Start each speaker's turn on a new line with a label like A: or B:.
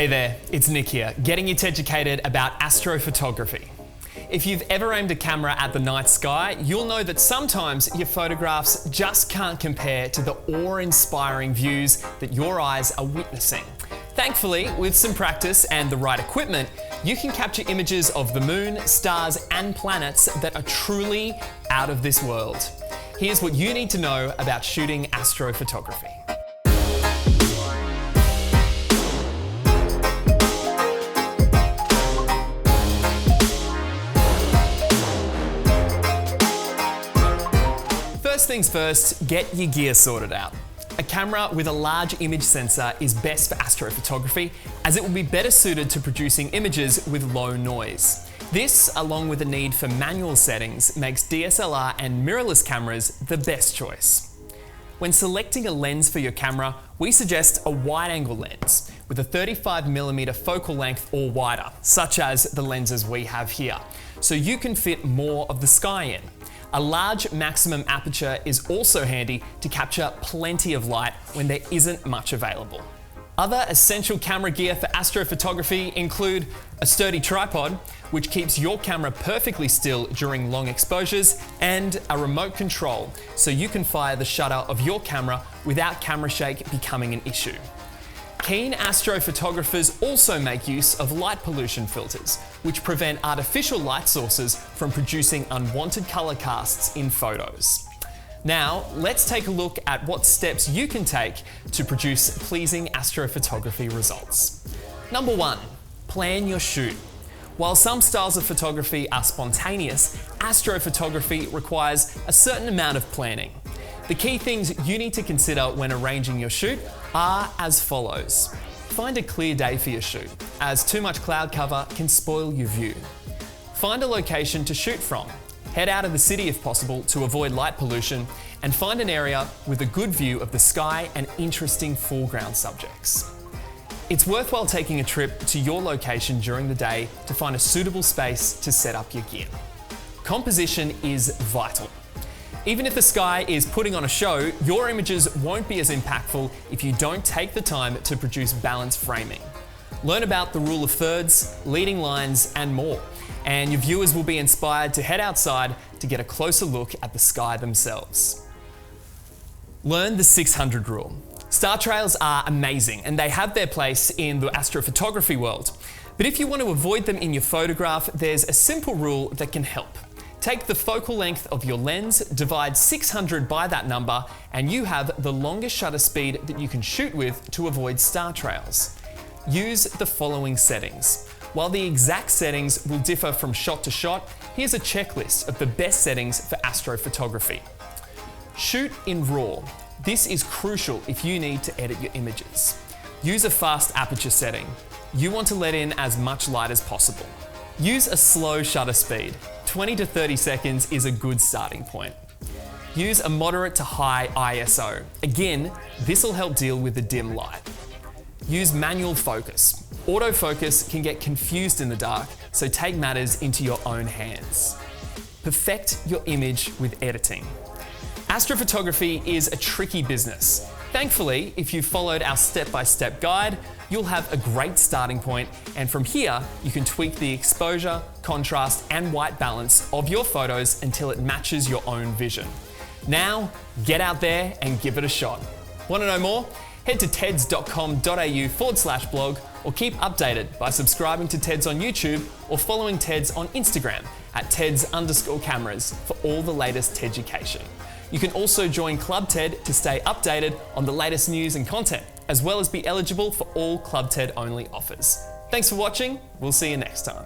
A: Hey there, it's Nick here, getting you Teducated about astrophotography. If you've ever aimed a camera at the night sky, you'll know that sometimes your photographs just can't compare to the awe-inspiring views that your eyes are witnessing. Thankfully, with some practice and the right equipment, you can capture images of the moon, stars, and planets that are truly out of this world. Here's what you need to know about shooting astrophotography. First things first, get your gear sorted out. A camera with a large image sensor is best for astrophotography, as it will be better suited to producing images with low noise. This, along with the need for manual settings, makes DSLR and mirrorless cameras the best choice. When selecting a lens for your camera, we suggest a wide-angle lens with a 35mm focal length or wider, such as the lenses we have here, so you can fit more of the sky in. A large maximum aperture is also handy to capture plenty of light when there isn't much available. Other essential camera gear for astrophotography include a sturdy tripod, which keeps your camera perfectly still during long exposures, and a remote control, so you can fire the shutter of your camera without camera shake becoming an issue. Keen astrophotographers also make use of light pollution filters, which prevent artificial light sources from producing unwanted color casts in photos. Now, let's take a look at what steps you can take to produce pleasing astrophotography results. Number 1, plan your shoot. While some styles of photography are spontaneous, astrophotography requires a certain amount of planning. The key things you need to consider when arranging your shoot are as follows. Find a clear day for your shoot, as too much cloud cover can spoil your view. Find a location to shoot from. Head out of the city if possible to avoid light pollution, and find an area with a good view of the sky and interesting foreground subjects. It's worthwhile taking a trip to your location during the day to find a suitable space to set up your gear. Composition is vital. Even if the sky is putting on a show, your images won't be as impactful if you don't take the time to produce balanced framing. Learn about the rule of thirds, leading lines, and more, and your viewers will be inspired to head outside to get a closer look at the sky themselves. Learn the 600 rule. Star trails are amazing, and they have their place in the astrophotography world. But if you want to avoid them in your photograph, there's a simple rule that can help. Take the focal length of your lens, divide 600 by that number, and you have the longest shutter speed that you can shoot with to avoid star trails. Use the following settings. While the exact settings will differ from shot to shot, here's a checklist of the best settings for astrophotography. Shoot in RAW. This is crucial if you need to edit your images. Use a fast aperture setting. You want to let in as much light as possible. Use a slow shutter speed. 20 to 30 seconds is a good starting point. Use a moderate to high ISO. Again, this will help deal with the dim light. Use manual focus. Autofocus can get confused in the dark, so take matters into your own hands. Perfect your image with editing. Astrophotography is a tricky business. Thankfully, if you've followed our step-by-step guide, you'll have a great starting point, and from here, you can tweak the exposure, contrast, and white balance of your photos until it matches your own vision. Now, get out there and give it a shot. Want to know more? Head to teds.com.au/blog or keep updated by subscribing to TEDS on YouTube or following TEDS on Instagram at TEDS_cameras for all the latest Teducation. You can also join Club TED to stay updated on the latest news and content, as well as be eligible for all Club TED only offers. Thanks for watching. We'll see you next time.